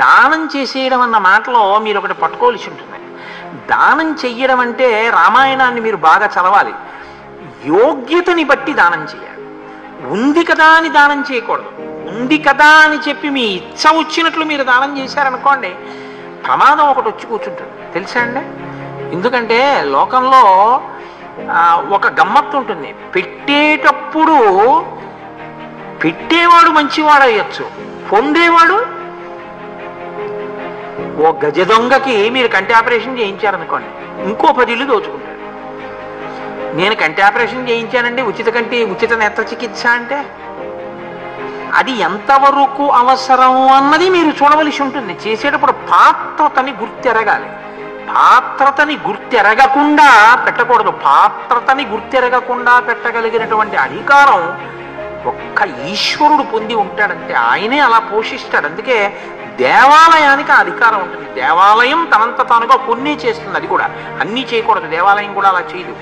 దానం చేసేయడం అన్న మాటలో మీరు ఒకటి పట్టుకోవాల్సి ఉంటుంది. దానం చెయ్యడం అంటే రామాయణాన్ని మీరు బాగా చదవాలి. యోగ్యతని బట్టి దానం చేయాలి. ఉంది కదా అని దానం చేయకూడదు. ఉంది కదా అని చెప్పి మీ ఇచ్చ వచ్చినట్లు మీరు దానం చేశారనుకోండి, ప్రమాదం ఒకటి వచ్చి కూర్చుంటుంది. తెలుసా అండి? ఎందుకంటే లోకంలో ఒక గమ్మత్తు ఉంటుంది. పెట్టేటప్పుడు పెట్టేవాడు మంచివాడు అయ్యొచ్చు, పొందేవాడు ఓ గజ దొంగకి మీరు కంటి ఆపరేషన్ చేయించారనుకోండి, ఇంకో 10 ఇళ్ళు దోచుకుంటాడు. నేను కంటి ఆపరేషన్ చేయించానండి, ఉచిత నేత్ర చికిత్స అంటే అది ఎంతవరకు అవసరం అన్నది మీరు చూడవలసి ఉంటుంది. చేసేటప్పుడు పాత్రతని గుర్తెరగాలి. పాత్రతని గుర్తెరగకుండా పెట్టకూడదు. పాత్రతని గుర్తెరగకుండా పెట్టగలిగినటువంటి అధికారం ఒక్క ఈశ్వరుడు పొంది ఉంటాడంటే, ఆయనే అలా పోషిస్తాడు. అందుకే దేవాలయానికి ఆ అధికారం ఉంటుంది. దేవాలయం తనంత తానుగా కొన్ని చేస్తుంది. అది కూడా అన్నీ చేయకూడదు, దేవాలయం కూడా అలా చేయదు.